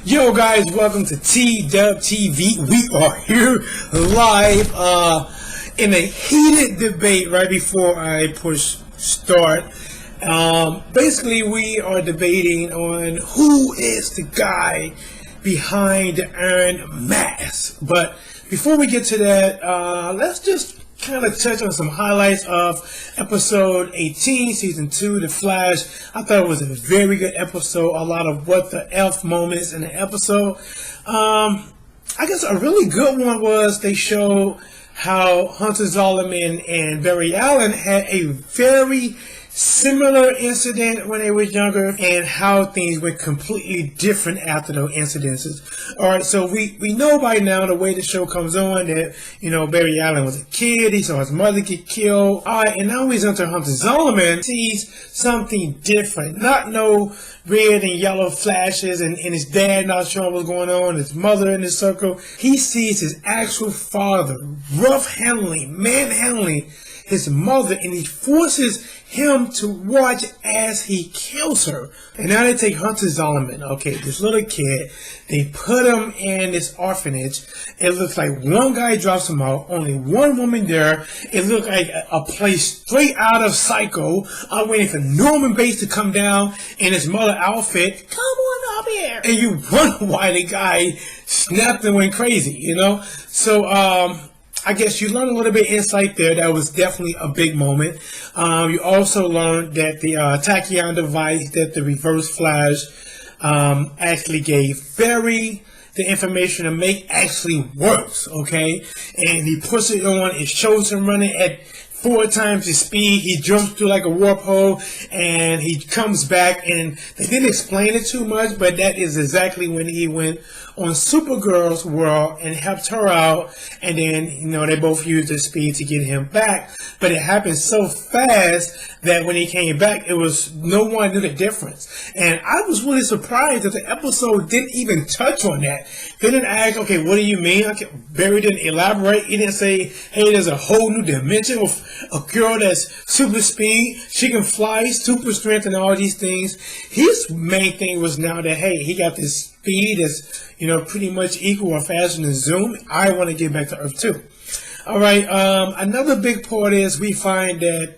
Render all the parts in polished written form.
Yo guys, welcome to TDubTV. We are here live in a heated debate right before I push start. Basically, we are debating on who is the guy behind the Iron Mask. But before we get to that, let's just kind of touch on some highlights of episode 18, season 2, The Flash. I thought it was a very good episode. A lot of what the F moments in the episode. I guess a really good one was they showed how Hunter Zolomon and Barry Allen had a very similar incident when they were younger, and how things went completely different after those incidences. Alright, so we know by now, the way the show comes on, that, Barry Allen was a kid, he saw his mother get killed. Alright, and now he's into Hunter Zolomon, sees something different. Not no red and yellow flashes, and his dad not showing what's going on, his mother in the circle. He sees his actual father manhandling his mother, and he forces him to watch as he kills her. And now they take Hunter Zolomon, okay, this little kid, they put him in this orphanage. It looks like one guy drops him out, only one woman there. It looked like a place straight out of Psycho. I'm waiting for Norman Bates to come down in his mother outfit. Come on up here. And you wonder why the guy snapped and went crazy, So, I guess you learned a little bit of insight there. That was definitely a big moment. You also learned that the tachyon device that the Reverse Flash actually gave Barry the information to make actually works, okay? And he puts it on, it shows him running at 4 times his speed. He jumps through like a warp hole, and he comes back, and they didn't explain it too much, but that is exactly when he went on Supergirl's world and helped her out, and then, they both used their speed to get him back. But it happened so fast that when he came back, it was, no one knew the difference. And I was really surprised that the episode didn't even touch on that. They didn't ask, okay, what do you mean? Barry didn't elaborate. He didn't say, hey, there's a whole new dimension of a girl that's super speed, she can fly, super strength, and all these things. His main thing was now that, hey, he got this speed that's, pretty much equal or faster than Zoom. I want to get back to Earth too. All right. Another big part is we find that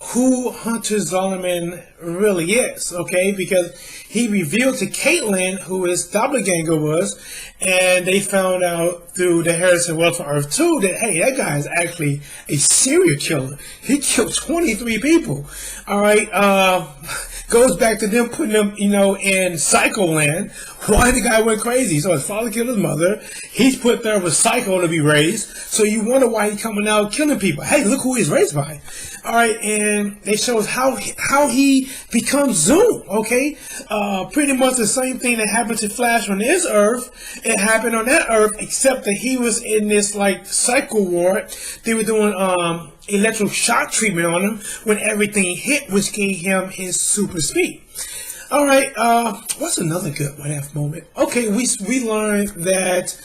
who Hunter Zolomon really is, okay? Because he revealed to Caitlin who his doppelganger was, and they found out through the Harrison Wells from Earth 2 that, hey, that guy is actually a serial killer. He killed 23 people. All right. Goes back to them putting him, in Psycho land. Why the guy went crazy? So his father killed his mother. He's put there with Psycho to be raised. So you wonder why he's coming out killing people. Hey, look who he's raised by. All right, and they show us how he becomes Zoom. Okay, pretty much the same thing that happened to Flash on his Earth. It happened on that Earth, except that he was in this like Psycho ward. They were doing electric shock treatment on him when everything hit, which gave him his super speed. All right, what's another good what-if moment? Okay, we learned that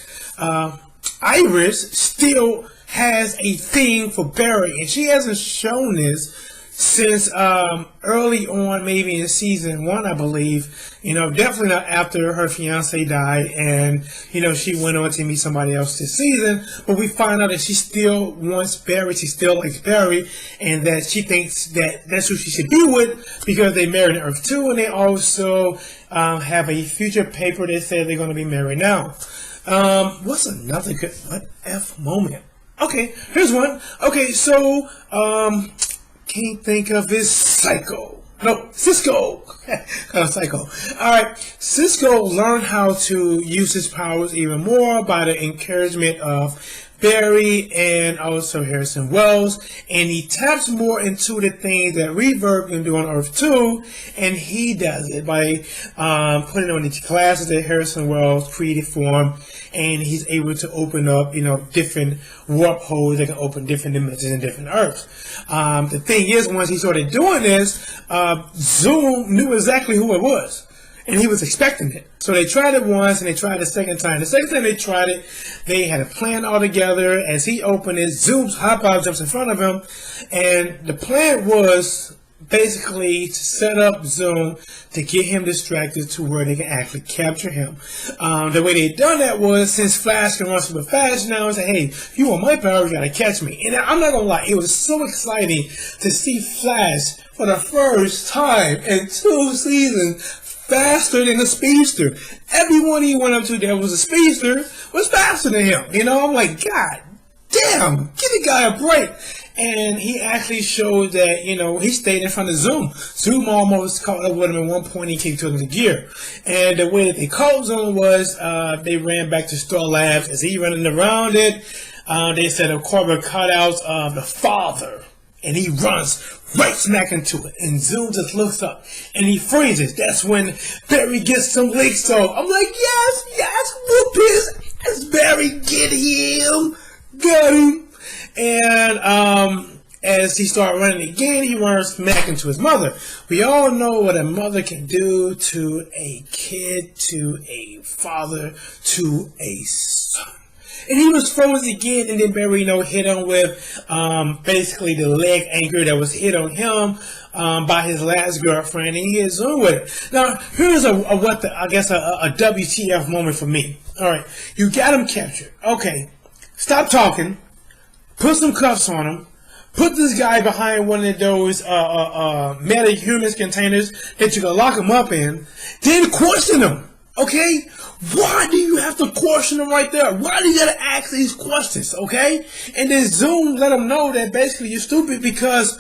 Iris still has a thing for Barry, and she hasn't shown this since early on, maybe in season 1, I believe. Definitely not after her fiance died, and she went on to meet somebody else this season. But we find out that she still wants Barry, she still likes Barry, and that she thinks that that's who she should be with because they married in Earth 2, and they also have a future paper that says they're going to be married now. What's another good what-if moment? Okay, here's one. Okay, so can't think of his Psycho. No, Cisco. Psycho. Alright, Cisco learned how to use his powers even more by the encouragement of Barry and also Harrison Wells, and he taps more into the things that Reverb can do on Earth 2, and he does it by putting on the classes that Harrison Wells created for him, and he's able to open up, different warp holes that can open different dimensions and different Earths. The thing is, once he started doing this, Zoom knew exactly who it was. And he was expecting it. So they tried it once, and they tried it a second time. The second time they tried it, they had a plan all together. As he opened it, Zoom's hot bar jumps in front of him. And the plan was basically to set up Zoom to get him distracted to where they can actually capture him. The way they done that was, since Flash can run super fast now, it's like, hey, if you want my power, you gotta catch me. And I'm not gonna lie, it was so exciting to see Flash for the first time in 2 seasons faster than a speedster. Everyone he went up to that was a speedster was faster than him. You know, I'm like, God damn, give the guy a break. And he actually showed that, you know, he stayed in front of Zoom. Zoom almost caught up with him at one point. He took him to gear. And the way that they caught Zoom was they ran back to Star Labs. As he running around it, they set up cardboard cutouts of the father. And he runs right smack into it. And Zoom just looks up and he freezes. That's when Barry gets some leaks off. I'm like, yes, whoop his ass, Barry, get him. Got him. And as he started running again, he runs smack into his mother. We all know what a mother can do to a kid, to a father, to a son. And he was frozen again, and then Barry, hit him with basically the leg anchor that was hit on him by his last girlfriend, and he hit Zoom with it. Now, here's a WTF moment for me. All right, you got him captured. Okay, stop talking. Put some cuffs on him. Put this guy behind one of those meta-humans containers that you can lock him up in. Then question him. Okay? Why do you have to question him right there? Why do you gotta ask these questions? Okay? And then Zoom let him know that basically you're stupid because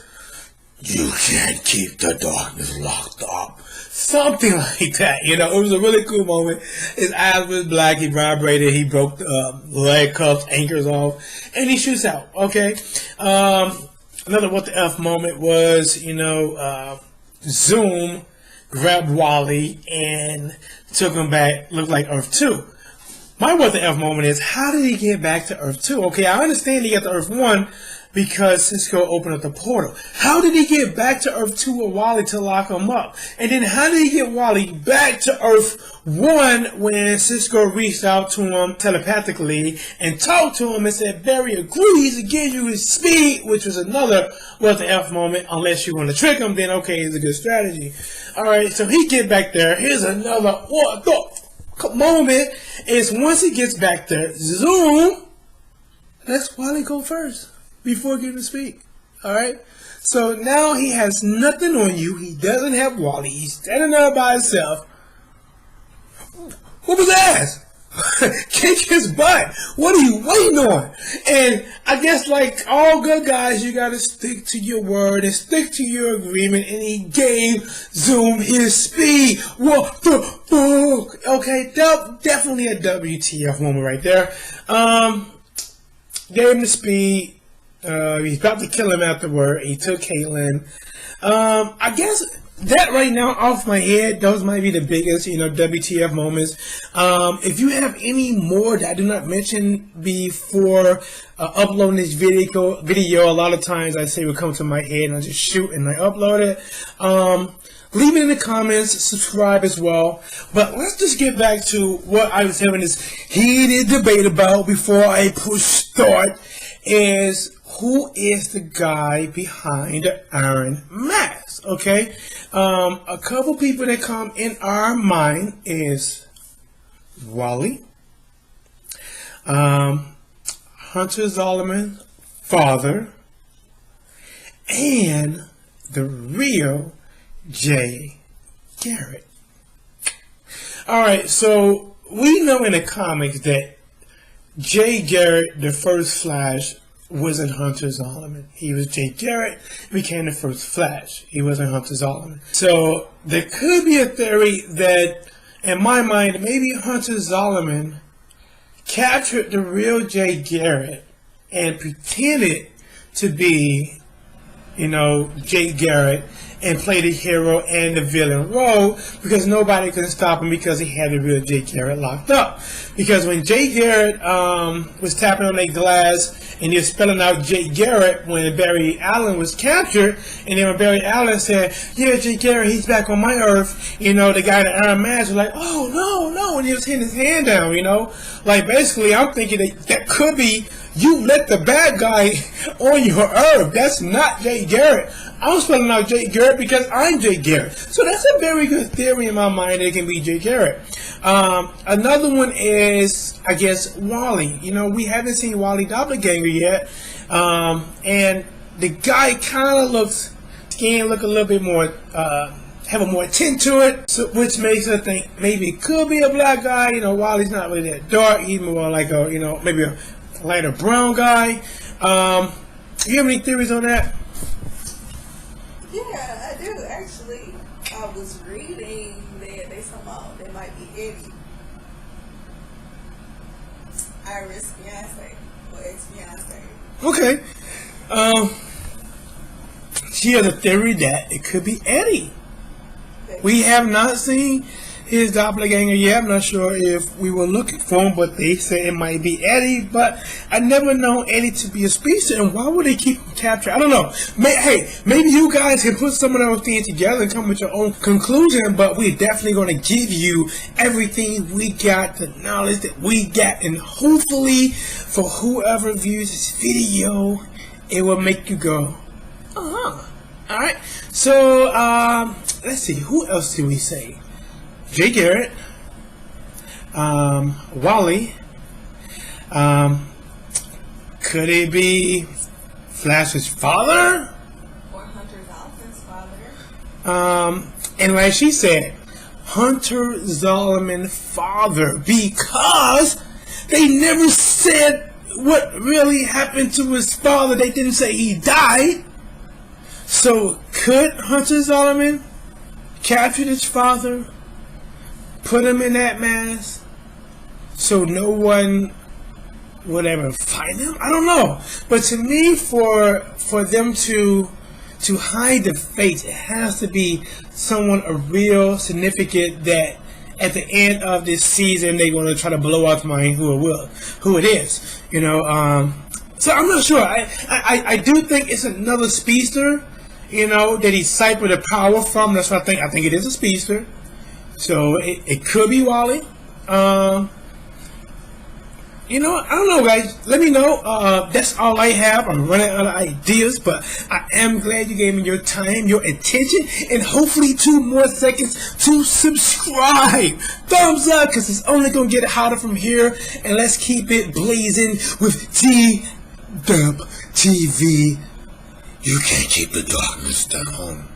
you can't keep the darkness locked up. Something like that, It was a really cool moment. His eyes was black, he vibrated, he broke the leg cuffs, anchors off, and he shoots out, okay? Another what the F moment was, Zoom grabbed Wally and took him back, looked like Earth 2. My what the F moment is, how did he get back to Earth 2? Okay, I understand he got to Earth 1 because Cisco opened up the portal. How did he get back to Earth 2 with Wally to lock him up? And then how did he get Wally back to Earth 1 when Cisco reached out to him telepathically and talked to him and said Barry agrees to give you his speed, which was another what the F moment. Unless you want to trick him, then okay, it's a good strategy. Alright, so he get back there. Here's another what the moment is once he gets back there, Zoom, let's Wally go first before getting to speak. Alright? So now he has nothing on you. He doesn't have Wally. He's standing there by himself. Whoop his ass. Kick his butt. What are you waiting on? And I guess like all good guys, you gotta stick to your word and stick to your agreement. And he gave Zoom his speed. What the fuck? Okay, definitely a WTF moment right there. Gave him the speed. He's about to kill him afterward. He took Caitlin. I guess that right now off my head, those might be the biggest, WTF moments. If you have any more that I do not mention before uploading this video, a lot of times I say will come to my head and I just shoot and I upload it. Leave it in the comments, subscribe as well. But let's just get back to what I was having this heated debate about before I push start is who is the guy behind the Iron Mask, okay? A couple people that come in our mind is Wally, Hunter Zolomon, father, and the real Jay Garrett. Alright, so we know in the comics that Jay Garrett, the first Flash, wasn't Hunter Zolomon. He was Jay Garrett, became the first Flash. He wasn't Hunter Zolomon. So there could be a theory that, in my mind, maybe Hunter Zolomon captured the real Jay Garrett and pretended to be, Jay Garrett and play the hero and the villain role because nobody could stop him because he had the real Jay Garrett locked up. Because when Jay Garrett was tapping on that glass and he was spelling out Jay Garrett when Barry Allen was captured, and then when Barry Allen said, yeah, Jay Garrett, he's back on my Earth, the guy in the Iron Mask was like, oh, no, and he was hitting his hand down, Like, basically, I'm thinking that could be you let the bad guy on your Earth. That's not Jay Garrett. I'm spelling out Jay Garrett because I'm Jay Garrett. So that's a very good theory in my mind. It can be Jay Garrett. Another one is, I guess, Wally. You know, we haven't seen Wally Doppelganger yet. And the guy kind of looks, skin look a little bit more, have a more tint to it, so, which makes us think maybe it could be a black guy. You know, Wally's not really that dark. He's more like a, you know, maybe a lighter brown guy. You have any theories on that? Yeah, I do actually. I was reading that they somehow they might be Eddie, Iris fiance or ex-fiance. Okay. She has a theory that it could be Eddie. We have not seen his doppelganger yet. I'm not sure if we were looking for him, but they say it might be Eddie. But I never known Eddie to be a speedster, and why would they keep him captured? I don't know. Hey, maybe you guys can put some of those things together and come with your own conclusion, but we're definitely going to give you everything we got, the knowledge that we got, and hopefully for whoever views this video, it will make you go, uh-huh. All right, so let's see, who else do we say? Jay Garrett, Wally, could it be Flash's father? Or Hunter Zolom's father. And like she said, Hunter Zolomon's father, because they never said what really happened to his father. They didn't say he died. So could Hunter Zolomon capture his father, put him in that mask, so no one would ever find him? I don't know. But to me, for them to hide the face, it has to be someone a real significant that at the end of this season they're going to try to blow out my who it is. You know. So I'm not sure. I do think it's another speedster. You know, that he siphoned the power from. That's what I think. I think it is a speedster. So it could be Wally. You know, I don't know, guys. Let me know. That's all I have. I'm running out of ideas, but I am glad you gave me your time, your attention, and hopefully 2 more seconds to subscribe. Thumbs up, because it's only going to get hotter from here. And let's keep it blazing with TDubTV. You can't keep the darkness down.